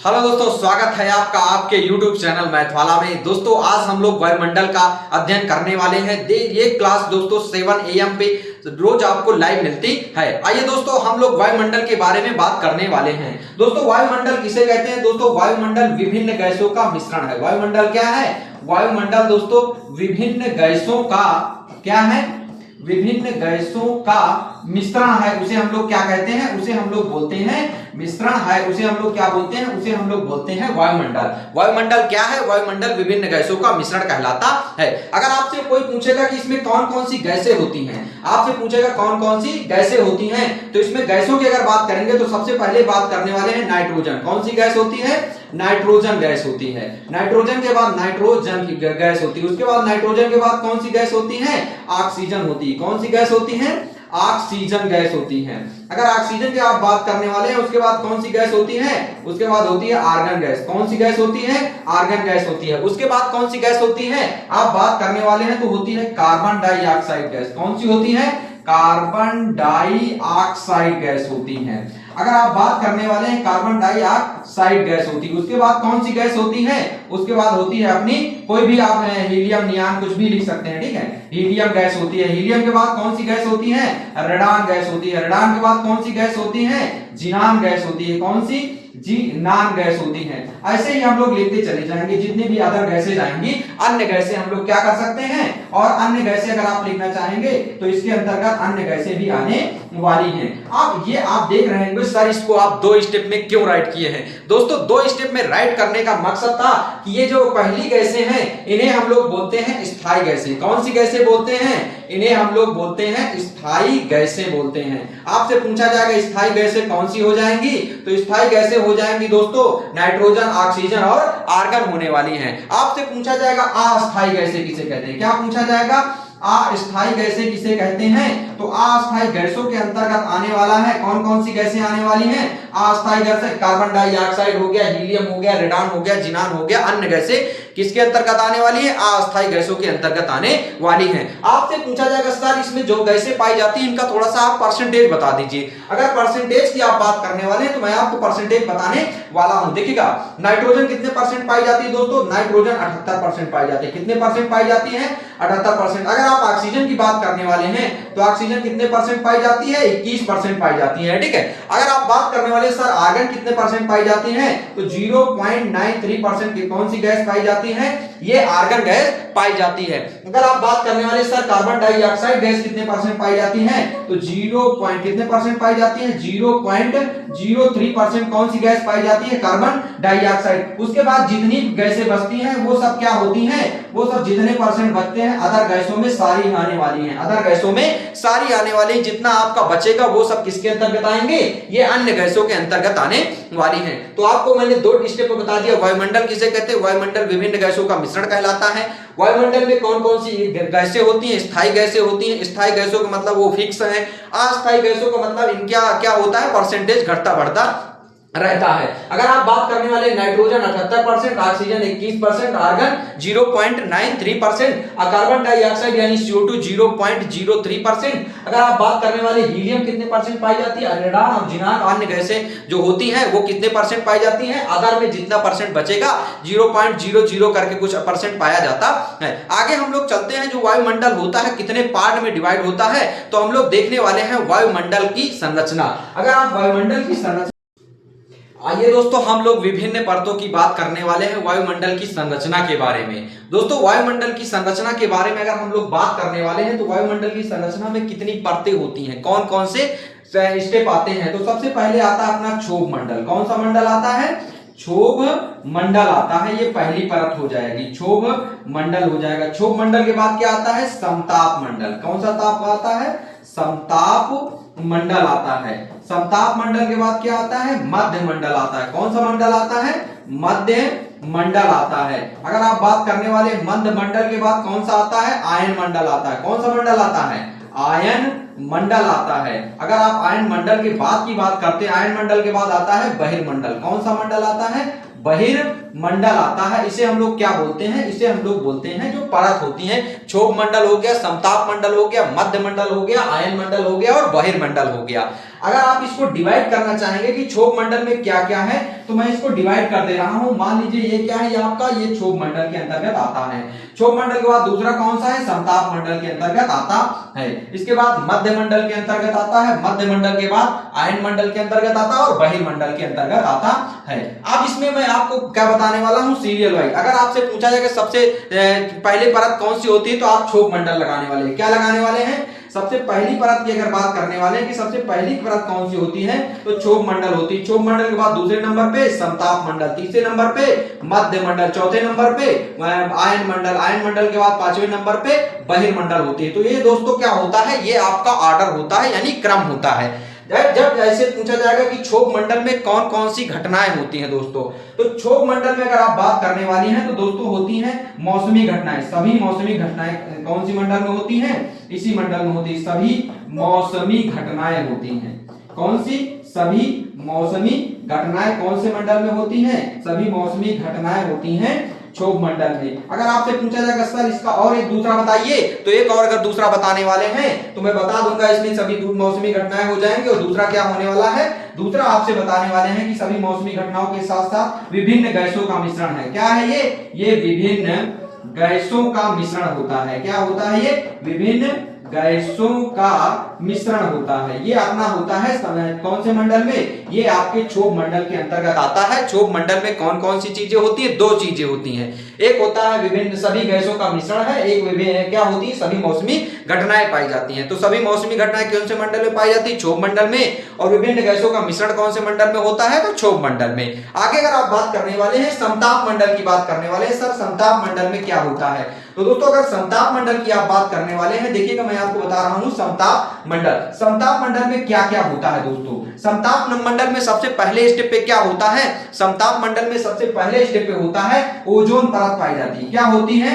Hello दोस्तों, स्वागत है आपका आपके YouTube चैनल मैथ वाला में। दोस्तों आज हम लोग वायुमंडल का अध्ययन करने वाले हैं। ये क्लास दोस्तों 7 AM पे रोज आपको लाइव मिलती है। आइए दोस्तों हम लोग वायुमंडल के बारे में बात करने वाले हैं। दोस्तों वायुमंडल किसे कहते हैं? दोस्तों वायुमंडल विभिन्न गैसों का मिश्रण है। वायुमंडल क्या है? वायुमंडल दोस्तों विभिन्न गैसों का क्या है? विभिन्न गैसों का मिश्रण है। उसे हम लोग क्या कहते हैं? उसे हम लोग बोलते हैं मिश्रण है। उसे हम लोग क्या बोलते हैं? उसे हम लोग बोलते हैं वायुमंडल। वायुमंडल क्या है? वायुमंडल विभिन्न गैसों का मिश्रण कहलाता है। अगर आपसे कोई पूछेगा कि इसमें कौन कौन सी गैसें होती हैं, आपसे पूछेगा कौन कौन सी गैसें होती हैं, तो इसमें गैसों की अगर बात करेंगे तो सबसे पहले बात करने वाले हैं नाइट्रोजन। कौन सी गैस होती है? नाइट्रोजन गैस होती है। नाइट्रोजन के बाद नाइट्रोजन की गैस होती है। उसके बाद नाइट्रोजन के बाद कौन सी गैस होती है? ऑक्सीजन होती है। कौन सी गैस होती है? ऑक्सीजन गैस होती है। अगर ऑक्सीजन की आप बात करने वाले हैं, उसके बाद कौन सी गैस होती है? उसके बाद होती है आर्गन गैस। कौन सी गैस होती है? आर्गन गैस होती है। उसके बाद कौन सी गैस होती है आप बात करने वाले हैं तो होती है कार्बन डाइऑक्साइड गैस। कौन सी होती है? कार्बन डाइऑक्साइड गैस होती है। अगर आप बात करने वाले हैं कार्बन डाइऑक्साइड गैस होती है। उसके बाद कौन सी गैस होती है? उसके बाद होती है अपनी कोई भी आप हीलियम, नियान कुछ भी लिख सकते हैं, ठीक है। हीलियम गैस होती है। हीलियम के बाद कौन सी गैस होती है? रेडान गैस होती है। रेडान के बाद कौन सी गैस होती है? जीनान गैस होती है। कौन सी? जीनान गैस होती है। ऐसे ही हम लोग लिखते चले जाएंगे। जितनी भी अदर गैसें जाएंगी, अन्य गैसें हम लोग क्या कर सकते हैं, और अन्य गैसें अगर आप लिखना चाहेंगे तो इसके अंतर्गत अन्य गैसें भी आने वाली हैं। अब ये आप देख रहे होंगे सर इसको आप 2 स्टेप में क्यों राइट किए हैं? दोस्तों 2 स्टेप में राइट करने का मकसद था कि ये जो पहली गैसें हैं इन्हें हम लोग बोलते हैं स्थायी गैसें। कौन सी गैसें बोलते हैं? इन्हें हम लोग बोलते हैं स्थायी गैसें बोलते हैं। आपसे पूछा जाएगा स्थायी गैसें कौन सी हो जाएंगी, तो स्थायी गैसें हो जाएंगी दोस्तों नाइट्रोजन, ऑक्सीजन और आर्गन होने वाली हैं। आपसे पूछा जाएगा अस्थायी गैसें किसे कहते हैं? क्या पूछा जाएगा? अस्थायी गैसें किसे कहते हैं? तो अस्थायी गैसों के अंतर्गत आने वाला है। कौन कौन सी गैसें आने वाली हैं? अस्थायी गैसें कार्बन डाइऑक्साइड हो गया, हीलियम हो गया, रेडान हो गया, जीनान हो गया। अन्य गैसें किसके अंतर्गत आने वाली है? अस्थायी गैसों के अंतर्गत आने वाली हैं। आपसे पूछा जाएगा सर इसमें जो गैसें पाई जाती हैं इनका थोड़ा सा आप परसेंटेज बता दीजिए। अगर परसेंटेज की आप बात करने वाले हैं तो मैं आपको परसेंटेज बताने वाला हूं। देखिएगा नाइट्रोजन कितने परसेंट पाई जाती है दोस्तों? नाइट्रोजन 78% पाई जाती है। कितने परसेंट पाई जाती है? 78%। अगर आप ऑक्सीजन की बात करने वाले हैं तो ऑक्सीजन कितने परसेंट पाई जाती है? 21% पाई जाती है, ठीक है। अगर आप बात करने वाले सर आर्गन कितने परसेंट पाई जाती है, तो 0.93% की कौन सी गैस पाई जाती है? ये आर्गन गैस पाई जाती है। अगर आप बात करने वाले सर कार्बन डाइऑक्साइड गैस कितने परसेंट पाई जाती है, तो 0. कितने परसेंट पाई जाती है? 0.03% कौन सी गैस पाई जाती है? Carbon dioxide. उसके बाद जितनी गैसें बचती हैं वो सब क्या होती हैं? वो सब जितने परसेंट बचते हैं अदर गैसों में सारी आने वाली हैं। अदर गैसों में सारी आने वाली, जितना आपका बचेगा वो सब किसके अंतर्गत आएंगे? ये अन्य गैसों के अंतर्गत आने वाली हैं। तो आपको मैंने 2 स्टेप बता दिया। वायुमंडल किसे कहते हैं? वायुमंडल विभिन्न गैसों का मिश्रण कहलाता है। वायुमंडल में कौन कौन सी गैसें होती हैं? स्थायी गैसें होती हैं। स्थायी गैसों का मतलब वो फिक्स है। अस्थायी गैसों का मतलब इनका क्या होता है? परसेंटेज घटता बढ़ता रहता है। अगर आप बात करने वाले nitrogen 78%, oxygen 21%, argon 0.93%, carbon dioxide यानी CO2 0.03%। अगर आप बात करने वाले हीलियम कितने परसेंट पाई जाती है? रेडान और जीनान अन्य गैसें जो होती हैं वो कितने परसेंट पाई जाती हैं? अदर में जितना परसेंट बचेगा 0.00 करके कुछ परसेंट पाया जाता है। आगे हम लोग चलते हैं। जो वायुमंडल होता है कितने पार्ट में डिवाइड होता है, तो हम लोग देखने वाले हैं वायुमंडल की संरचना। अगर आप वायुमंडल की संरचना, आइए दोस्तों हम लोग विभिन्न परतों की बात करने वाले हैं वायुमंडल की संरचना के बारे में। दोस्तों वायुमंडल की संरचना के बारे में अगर हम लोग बात करने वाले हैं तो वायुमंडल की संरचना में कितनी परतें होती हैं, कौन कौन से स्टेप आते हैं, तो सबसे पहले आता है अपना क्षोभ मंडल। कौन सा मंडल आता है? क्षोभ मंडल आता है। ये पहली परत हो जाएगी, क्षोभ मंडल हो जाएगा। क्षोभ मंडल के बाद क्या आता है? समताप मंडल। कौन सा ताप आता है? समताप मंडल आता है। समताप मंडल के बाद क्या आता है? मध्य मंडल आता है। कौन सा मंडल आता है? मध्य मंडल आता है। अगर आप बात करने वाले मध्य मंडल के बाद कौन सा आता है? आयन मंडल आता है। कौन सा मंडल आता है? आयन मंडल आता है। अगर आप आयन मंडल के बाद की बात करते हैं, आयन मंडल के बाद आता है बहिर्मंडल। कौन सा मंडल आता है? बहिर्मंडल आता है। इसे हम लोग क्या बोलते हैं? इसे हम लोग बोलते हैं जो परत होती है, क्षोभ मंडल हो गया, समताप मंडल हो गया, मध्य मंडल हो गया, आयन मंडल हो गया और बहिर्मंडल हो गया। अगर आप इसको डिवाइड करना चाहेंगे कि क्षोभ मंडल में क्या क्या है, तो मैं इसको डिवाइड कर दे रहा हूं। मान लीजिए ये क्या है, ये आपका ये क्षोभ मंडल के अंतर्गत आता है। क्षोभ मंडल के बाद दूसरा कौन सा है? समताप मंडल के अंतर्गत आता है। इसके बाद मध्य मंडल के अंतर्गत आता है, मध्य मंडल के बाद आयन मंडल के अंतर्गत आता है और बहिर्मंडल के अंतर्गत आता है। अब इसमें मैं आपको क्या बताने वाला हूं, सीरियल वाइज। अगर आपसे पूछा जाए कि सबसे पहले परत कौन सी होती है, तो आप क्षोभ मंडल लगाने वाले हैं। क्या लगाने वाले हैं? सबसे पहली परत की अगर बात करने वाले हैं कि सबसे पहली परत कौन सी होती है, तो क्षोभ मंडल होती है। क्षोभ मंडल के बाद दूसरे नंबर पे समताप मंडल, तीसरे नंबर पे मध्य मंडल, चौथे नंबर पे आयन मंडल, आयन मंडल के बाद पांचवें नंबर पे बहिर्मंडल होती है। तो ये दोस्तों क्या होता है, ये आपका ऑर्डर होता है, यानी क्रम होता है। जब ऐसे पूछा जाएगा कि क्षोभ मंडल में कौन कौन सी घटनाएं होती हैं दोस्तों, तो क्षोभ मंडल में अगर आप बात करने वाली हैं तो दोस्तों होती हैं मौसमी घटनाएं। सभी मौसमी घटनाएं कौन सी मंडल में होती हैं? इसी मंडल में होती है। सभी मौसमी घटनाएं होती हैं। कौन सी? सभी मौसमी घटनाएं कौन से मंडल में होती हैं? सभी मौसमी घटनाएं होती हैं क्षोभ मंडल में। अगर आपसे पूछा जाएगा सर इसका और एक दूसरा बताइए, तो एक और अगर दूसरा बताने वाले हैं तो मैं बता दूंगा, इसमें सभी मौसमी घटनाएं हो जाएंगे। और दूसरा क्या होने वाला है? दूसरा आपसे बताने वाले हैं कि सभी मौसमी घटनाओं के साथ साथ विभिन्न गैसों का मिश्रण है। क्या है ये विभिन्न गैसों का मिश्रण होता है। क्या होता है? ये विभिन्न गैसों का मिश्रण होता है। ये अपना होता है कौन से मंडल में? ये आपके क्षोभ मंडल के अंतर्गत आता है। क्षोभ मंडल में कौन कौन सी चीजें होती है? दो चीजें होती हैं। एक होता है विभिन्न सभी गैसों का मिश्रण है, एक विभिन्न क्या होती है? सभी मौसमी घटनाएं पाई जाती हैं। तो सभी मौसमी घटनाएं कौन से मंडल में पाई जाती है? क्षोभ मंडल में। और विभिन्न गैसों का मिश्रण कौन से मंडल में होता है? तो क्षोभ मंडल में। आगे अगर आप बात करने वाले हैं समताप मंडल की बात करने वाले हैं, सर समताप मंडल में क्या होता है, तो दोस्तों अगर समताप मंडल की आप बात करने वाले हैं, देखिएगा मैं आपको बता रहा हूं समताप मंडल। समताप मंडल में क्या क्या होता है दोस्तों? समताप मंडल में सबसे पहले स्टेप पे क्या होता है? समताप मंडल में सबसे पहले स्टेप पे होता है ओजोन परत पाई जाती है। क्या होती है?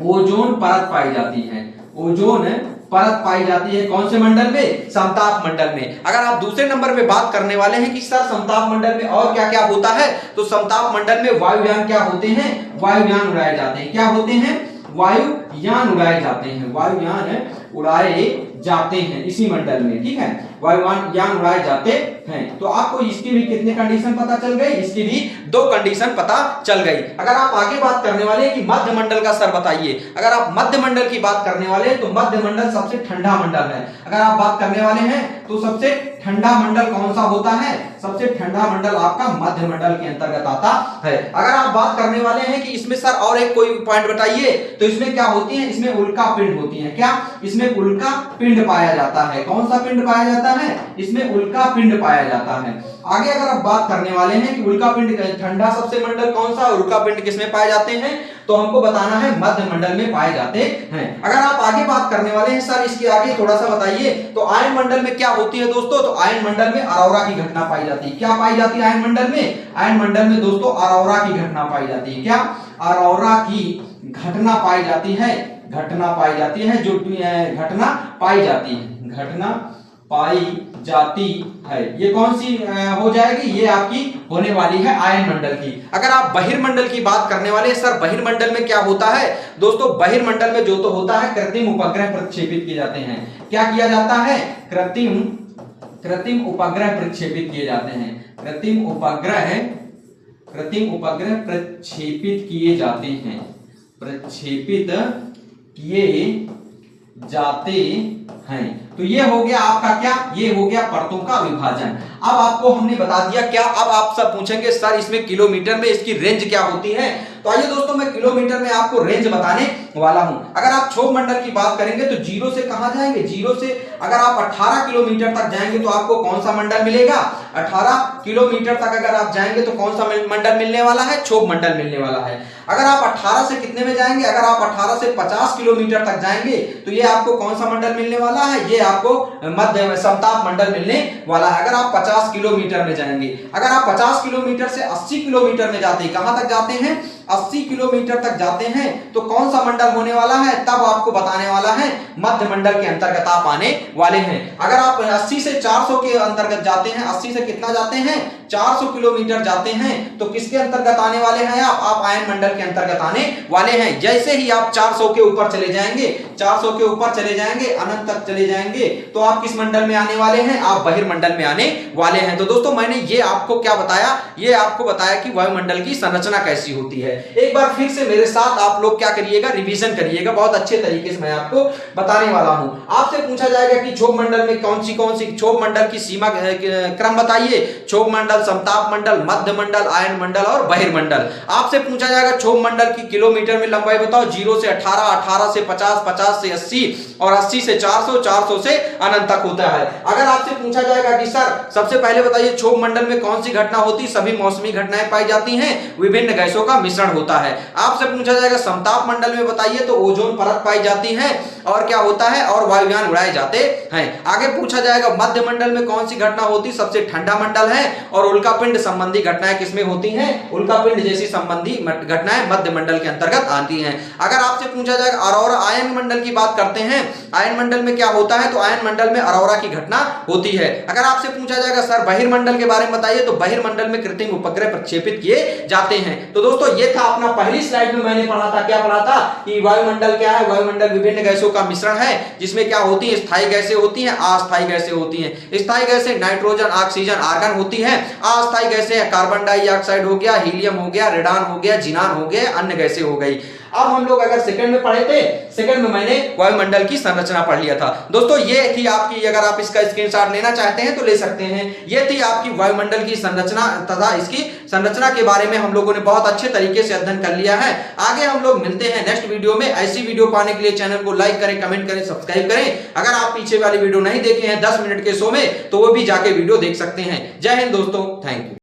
ओजोन परत पाई जाती है। ओजोन परत पाई जाती है कौन से मंडल में? समताप मंडल में। अगर आप दूसरे नंबर पे बात करने वाले हैं कि सर समताप मंडल में और क्या क्या होता है, तो समताप मंडल में वायुयान क्या होते हैं? वायुयान उड़ाए जाते हैं। क्या होते हैं? वायुयान उड़ाए जाते हैं। वायुयान उड़ाए जाते हैं इसी मंडल में, ठीक है, वायुयान उड़ाए जाते हैं। तो आपको इसकी भी कितने कंडीशन पता चल गई? इसकी भी दो कंडीशन पता चल गई। अगर आप आगे बात करने वाले हैं कि मध्य मंडल का सर बताइए, अगर आप मध्य मंडल की बात करने वाले हैं तो मध्य मंडल सबसे ठंडा मंडल है। अगर आप बात करने वाले हैं तो सबसे ठंडा मंडल कौन सा होता है? सबसे ठंडा मंडल आपका मध्य मंडल के अंतर्गत आता है। अगर आप बात करने वाले हैं कि इसमें सर और एक कोई पॉइंट बताइए, तो इसमें क्या होती है? इसमें उल्का पिंड होती है। क्या? इसमें उल्का पिंड पाया जाता है। कौन सा पिंड पाया जाता है? इसमें उल्का पिंड पाया जाता है। आगे अगर आप बात करने वाले हैं कि उल्का पिंड ठंडा सबसे मंडल कौन सा, उल्का पिंड किसमें पाए जाते हैं, तो हमको बताना है मध्य मंडल में पाए जाते हैं। अगर आप आगे बात करने वाले हैं सर इसके आगे थोड़ा सा बताइए, तो आयन मंडल में क्या होती है दोस्तों, तो आयन मंडल में अरोरा की घटना पाई जाती है। क्या पाई जाती है आयन मंडल में? आयन मंडल में दोस्तों अरोरा की घटना पाई जाती है। क्या? अरोरा की घटना पाई जाती है। घटना पाई जाती है, जो घटना पाई जाती है, घटना पाई जाती है। ये कौन सी हो जाएगी? ये आपकी होने वाली है आयन मंडल की। अगर आप बहिर्मंडल की बात करने वाले हैं, सर बहिर्मंडल में क्या होता है दोस्तों? बहिर्मंडल में जो तो होता है कृत्रिम उपग्रह प्रक्षेपित किए जाते हैं। क्या किया जाता है? कृत्रिम उपग्रह प्रक्षेपित किए जाते हैं। कृत्रिम उपग्रह प्रक्षेपित किए जाते हैं। प्रक्षेपित किए जाते हैं। तो ये हो गया आपका क्या? ये हो गया परतों का विभाजन। अब आपको हमने बता दिया क्या। अब आप सब पूछेंगे सर इसमें किलोमीटर में इसकी रेंज क्या होती है, तो आइए दोस्तों मैं किलोमीटर में आपको रेंज बताने वाला हूं। अगर आप क्षोभ मंडल की बात करेंगे तो जीरो से कहां जाएंगे? जीरो से अगर आप 18 किलोमीटर तक जाएंगे तो आपको कौन सा मंडल मिलेगा? 18 किलोमीटर तक अगर आप जाएंगे तो कौन सा मंडल मिलने वाला है? क्षोभ मंडल मिलने वाला है। अगर आप 18 से कितने में जाएंगे? अगर आप 18 से 50 किलोमीटर तक जाएंगे तो ये आपको कौन सा मंडल मिलने वाला है? ये आपको मध्य समताप मंडल मिलने वाला है। अगर आप 50 किलोमीटर में जाएंगे, अगर आप 50 किलोमीटर से 80 किलोमीटर में जाते हैं, कहां तक जाते हैं? 80 किलोमीटर तक जाते हैं तो कौन सा मंडल होने वाला है, तब आपको बताने वाला है, मध्य मंडल के अंतर्गत आप आने वाले हैं। अगर आप 80 से 400 के अंतर्गत जाते हैं, 80 से कितना जाते हैं, 400 किलोमीटर जाते हैं, तो किसके अंतर्गत आने वाले हैं आप आयन मंडल के अंतर्गत आने वाले हैं। जैसे ही आप 400 के ऊपर चले जाएंगे, 400 के ऊपर चले जाएंगे, अनंत तक चले जाएंगे, तो आप किस मंडल में आने वाले हैं, आप बहिर्मंडल में आने वाले हैं। तो दोस्तों मैंने ये आपको क्या बताया, ये आपको बताया कि वायुमंडल की संरचना कैसी होती है। एक बार फिर से मेरे साथ आप लोग क्या करिएगा, रिवीजन करिएगा, बहुत अच्छे तरीके से मैं आपको बताने वाला हूं। आपसे पूछा जाएगा कि क्षोभ मंडल में कौन सी क्षोभ मंडल की सीमा क्रम बताइए, क्षोभ मंडल, समताप मंडल, मध्य मंडल, आयन मंडल और बहिर्मंडल। आपसे पूछा जाएगा क्षोभ मंडल की किलोमीटर में लंबाई बताओ, 0 से 18, 18 से 50, 50 से 80 और 80 से 400, 400 से अनंत तक होता है। अगर आपसे पूछा जाएगा कि सर सबसे पहले बताइए क्षोभ मंडल में कौन सी घटना होती, सभी मौसमी घटनाएं पाई जाती हैं, विभिन्न गैसों का मिश्रण होता है। आपसे पूछा जाएगा समताप मंडल में बताइए, तो ओजोन परत पाई जाती है और क्या होता है, और वायुयान उड़ाए जाते हैं। आगे पूछा जाएगा मध्य मंडल में कौन सी घटना होती, सबसे ठंडा मंडल है और उल्कापिंड संबंधी घटनाएं किसमें होती हैं, उल्कापिंड जैसी संबंधी घटनाएं मध्य मंडल के अंतर्गत आती हैं। अगर आपसे पूछा जाएगा अरोरा आयन मंडल की बात करते हैं, आयन मंडल में क्या होता है, तो आयन मंडल में अरोरा की घटना होती है। अगर आपसे पूछा जाएगा सर बहिर्मंडल के बारे में बताइए, तो बहिर्मंडल में कृत्रिम उपग्रह प्रक्षेपित किए जाते हैं। तो दोस्तों ये था अपना पहली स्लाइड में मैंने पढ़ा था, क्या पढ़ा था कि वायुमंडल क्या है, वायुमंडल विभिन्न गैसों का मिश्रण है, जिसमें क्या होती है, स्थायी गैसें होती हैं, अस्थायी गैसें होती हैं। स्थायी गैसें नाइट्रोजन, ऑक्सीजन, आर्गन होती हैं। अस्थायी गैसें कार्बन डाइऑक्साइड हो गया, हीलियम हो गया, रेडान हो गया, जिनान हो गया, अन्य गैसें हो गई। अब हम लोग अगर सेकंड में पढ़े थे, सेकंड में मैंने वायुमंडल की संरचना पढ़ लिया था। दोस्तों ये थी आपकी, अगर आप इसका स्क्रीनशॉट लेना चाहते हैं तो ले सकते हैं। ये थी आपकी वायुमंडल की संरचना तथा इसकी संरचना के बारे में हम लोगों ने बहुत अच्छे तरीके से अध्ययन कर लिया है। आगे हम लोग मिलते हैं नेक्स्ट वीडियो में। ऐसी वीडियो पाने के लिए चैनल को लाइक करें, कमेंट करें, सब्सक्राइब करें। अगर आप पीछे वाली वीडियो नहीं देखे हैं 10 मिनट के शो में, तो वो भी जाके वीडियो देख सकते हैं। जय हिंद दोस्तों, थैंक यू।